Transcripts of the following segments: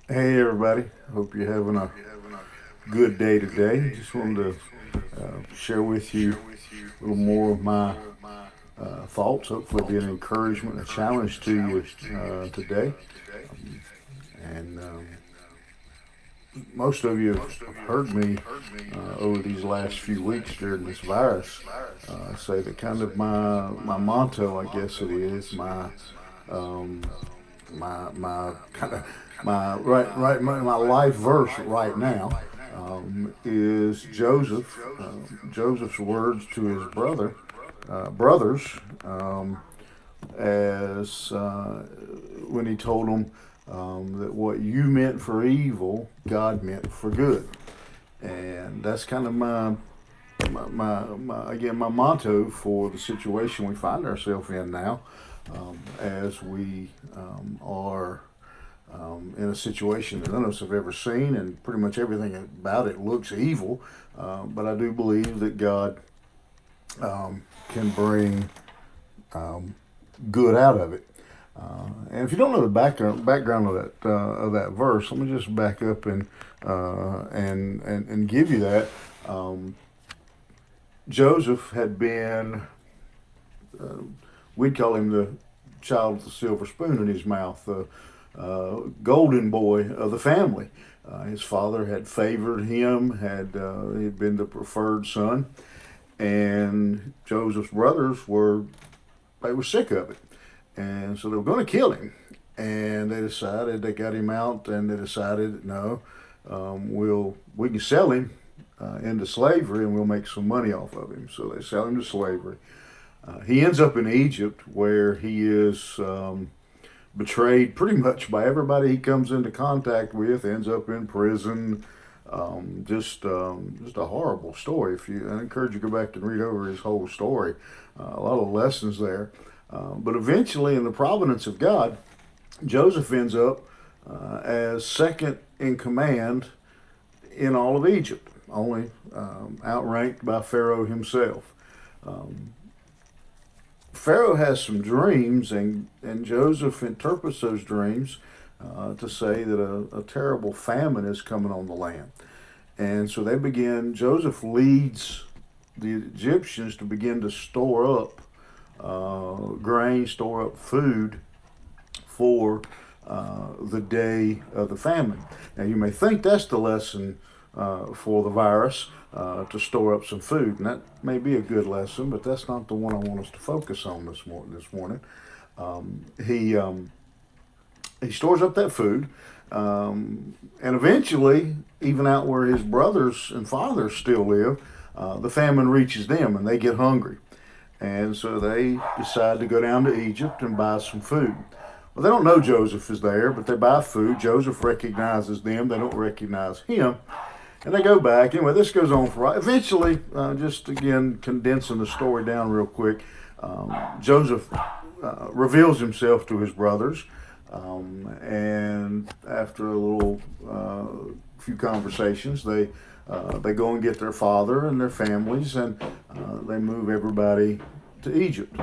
Hey everybody, hope you're having a good day today. Just wanted to share with you a little more of my thoughts. Hopefully, be an encouragement, a challenge to you today. And most of you have heard me over these last few weeks during this virus say that kind of my motto, I guess it is, um, my kind of my life verse right now is Joseph's words to his brothers, as when he told them that what you meant for evil, God meant for good, and that's kind of my motto for the situation we find ourselves in now, as we are in a situation that none of us have ever seen, and pretty much everything about it looks evil. But I do believe that God can bring good out of it. And if you don't know the background of that verse, let me just back up and give you that. Um, Joseph had been, uh, we'd call him the child with the silver spoon in his mouth, the golden boy of the family. His father had favored him, he'd been the preferred son, and Joseph's brothers were sick of it, and so they were going to kill him. And they got him out, and they decided, no, we can sell him into slavery, and we'll make some money off of him. So they sell him to slavery. He ends up in Egypt, where he is betrayed pretty much by everybody he comes into contact with. Ends up in prison. Just a horrible story. I encourage you to go back and read over his whole story. A lot of lessons there. But eventually, in the providence of God, Joseph ends up as second in command in all of Egypt, only outranked by Pharaoh himself. Um, Pharaoh has some dreams, and Joseph interprets those dreams to say that a terrible famine is coming on the land. And so Joseph leads the Egyptians to begin to store up grain, store up food for the day of the famine. Now, you may think that's the lesson for the virus, to store up some food, and that may be a good lesson, but that's not the one I want us to focus on this morning. He stores up that food, and eventually, even out where his brothers and fathers still live, the famine reaches them, and they get hungry. And so they decide to go down to Egypt and buy some food. Well, they don't know Joseph is there, but they buy food. Joseph recognizes them. They don't recognize him. And they go back. Anyway, this goes on for a while. Eventually, just again condensing the story down real quick, Joseph reveals himself to his brothers. And after a little few conversations, they go and get their father and their families, and they move everybody to Egypt,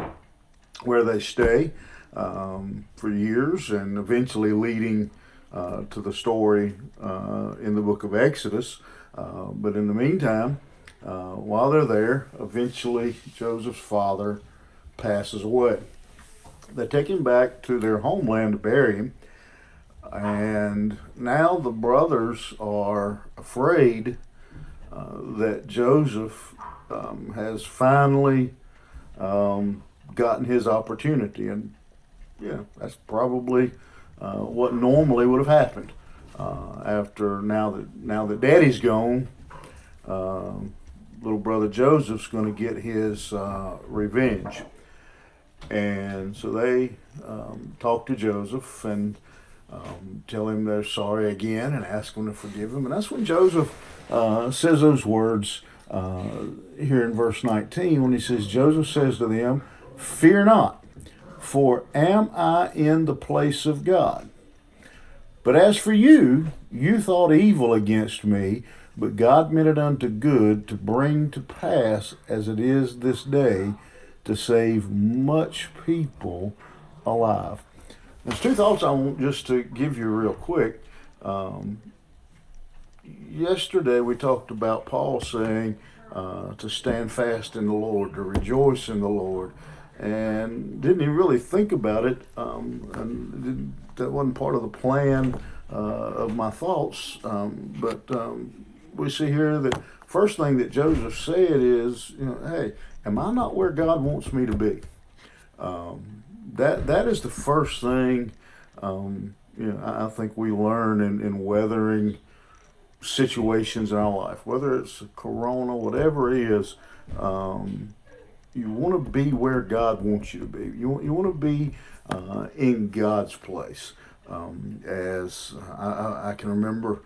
where they stay for years, and eventually leading to the story in the book of Exodus. But in the meantime, while they're there, eventually Joseph's father passes away. They take him back to their homeland to bury him, and now the brothers are afraid that Joseph has finally gotten his opportunity, and yeah, that's probably what normally would have happened after now that Daddy's gone. Uh, Little brother Joseph's going to get his revenge, and so they talk to Joseph and tell him they're sorry again and ask him to forgive him. And that's when Joseph says those words here in verse 19, when he says, Joseph says to them, "Fear not, for am I in the place of God? But as for you, you thought evil against me, but God meant it unto good to bring to pass as it is this day, to save much people alive." There's two thoughts I want just to give you real quick. Um, Yesterday we talked about Paul saying to stand fast in the Lord, to rejoice in the Lord, and didn't he really think about it? And that wasn't part of the plan of my thoughts. But we see here that first thing that Joseph said is, hey, am I not where God wants me to be? That is the first thing. I think we learn in weathering situations in our life, whether it's Corona, whatever it is. You want to be where God wants you to be. You want to be in God's place. As I can remember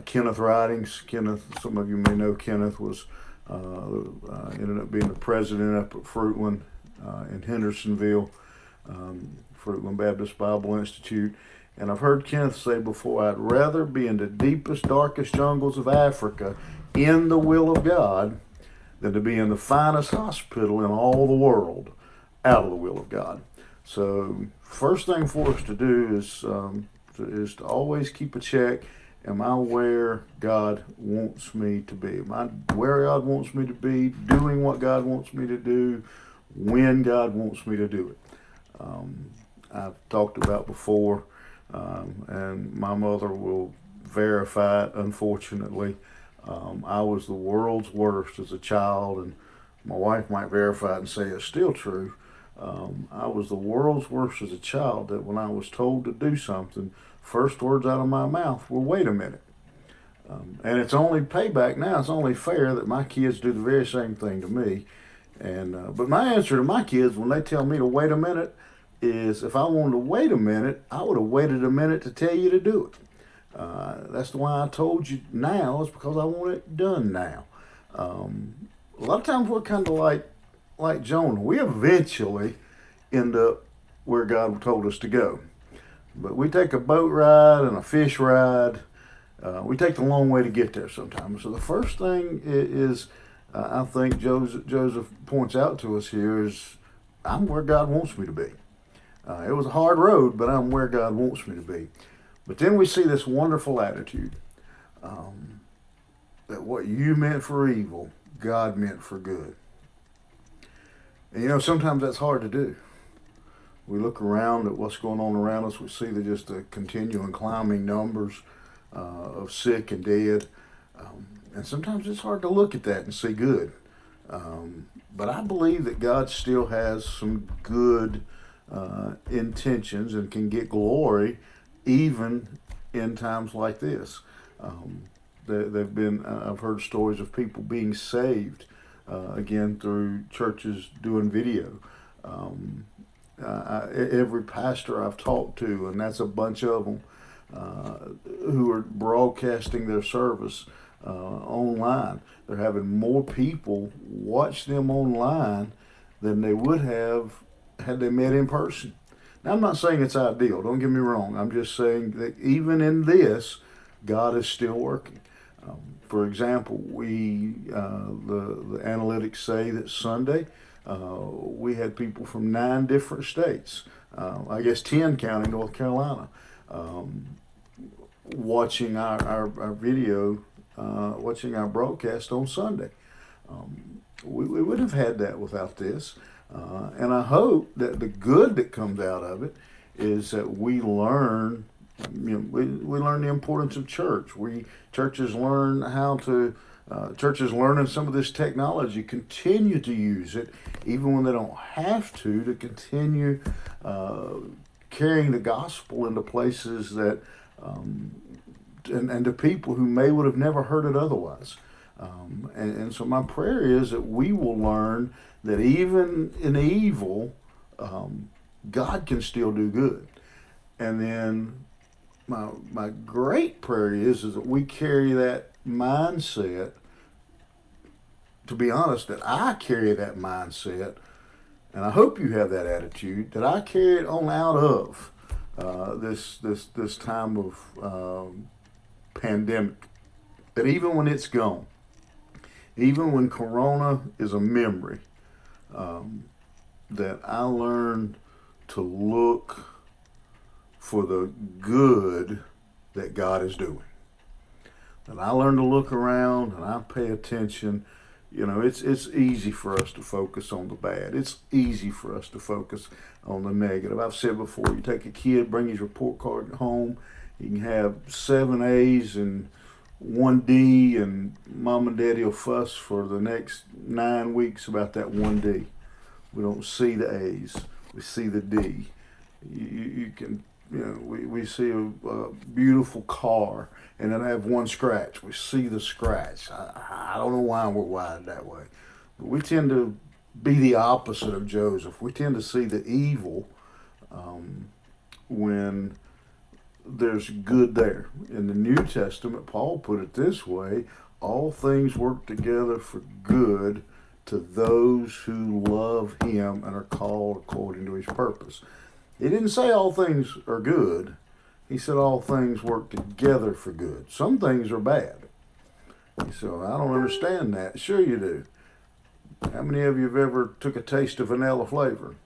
Kenneth writings. Kenneth, some of you may know Kenneth was ended up being the president up at Fruitland in Hendersonville, Fruitland Baptist Bible Institute. And I've heard Kenneth say before, I'd rather be in the deepest, darkest jungles of Africa in the will of God than to be in the finest hospital in all the world out of the will of God. So, first thing for us to do is to always keep a check. Am I where God wants me to be? Am I where God wants me to be, doing what God wants me to do, when God wants me to do it? I've talked about before, and my mother will verify it, unfortunately. I was the world's worst as a child, and my wife might verify it and say it's still true. I was the world's worst as a child, that when I was told to do something, first words out of my mouth were, wait a minute. And it's only payback now, it's only fair that my kids do the very same thing to me. And but my answer to my kids when they tell me to wait a minute is, if I wanted to wait a minute, I would have waited a minute to tell you to do it. That's why I told you now, is because I want it done now. A lot of times we're kind of like Jonah. We eventually end up where God told us to go. But we take a boat ride and a fish ride. We take the long way to get there sometimes. So the first thing is, I think Joseph points out to us here, is I'm where God wants me to be. It was a hard road, but I'm where God wants me to be. But then we see this wonderful attitude, that what you meant for evil, God meant for good. And sometimes that's hard to do. We look around at what's going on around us. We see just the continuing climbing numbers of sick and dead. And sometimes it's hard to look at that and see good. But I believe that God still has some good intentions and can get glory even in times like this. They've been, I've heard stories of people being saved, again, through churches doing video. Every pastor I've talked to, and that's a bunch of them, who are broadcasting their service online. They're having more people watch them online than they would have had they met in person. Now, I'm not saying it's ideal, don't get me wrong. I'm just saying that even in this, God is still working. For example, the analytics say that Sunday we had people from 9 different states, I guess 10 counting North Carolina, watching our video, watching our broadcast on Sunday. We wouldn't have had that without this. And I hope that the good that comes out of it is that we learn, we learn the importance of church. Churches learn how to, churches learning some of this technology, continue to use it, even when they don't have to continue carrying the gospel into places that, and to people who would have never heard it otherwise. And so my prayer is that we will learn that even in evil, God can still do good. And then my great prayer is that we carry that mindset. To be honest, that I carry that mindset, and I hope you have that attitude, that I carry it on out of this time of pandemic. That even when it's gone, even when Corona is a memory, that I learned to look for the good that God is doing. And I learn to look around and I pay attention. You know, it's easy for us to focus on the bad. It's easy for us to focus on the negative. I've said before, you take a kid, bring his report card home, he can have 7 A's and 1 D, and mom and daddy will fuss for the next 9 weeks about that 1 D. We don't see the A's, we see the D. You can, you know, we see a beautiful car and then have 1 scratch. We see the scratch. I don't know why we're wired that way. But we tend to be the opposite of Joseph. We tend to see the evil when there's good there. In the New Testament, Paul put it this way: all things work together for good to those who love him and are called according to his purpose. He didn't say all things are good. He said all things work together for good. Some things are bad. So I don't understand that. Sure you do. How many of you have ever took a taste of vanilla flavor?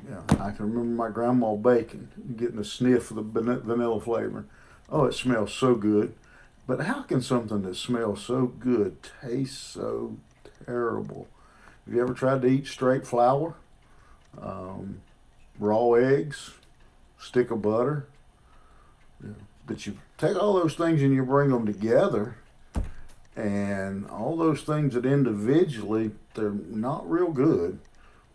Yeah, I can remember my grandma baking, getting a sniff of the vanilla flavor. Oh, it smells so good. But how can something that smells so good taste so terrible? Have you ever tried to eat straight flour? Raw eggs? Stick of butter? Yeah. But you take all those things and you bring them together, and all those things that individually, they're not real good.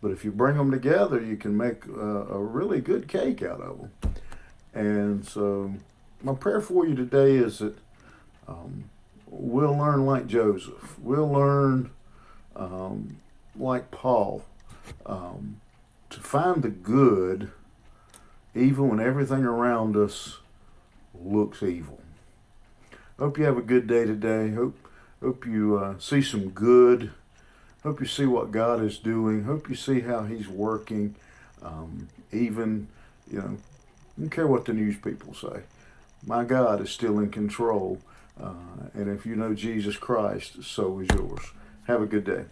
But if you bring them together, you can make a really good cake out of them. And so my prayer for you today is that we'll learn like Joseph. We'll learn like Paul to find the good even when everything around us looks evil. Hope you have a good day today. Hope you see some good. Hope you see what God is doing. Hope you see how he's working. Even, you know, I don't care what the news people say. My God is still in control. And if you know Jesus Christ, so is yours. Have a good day.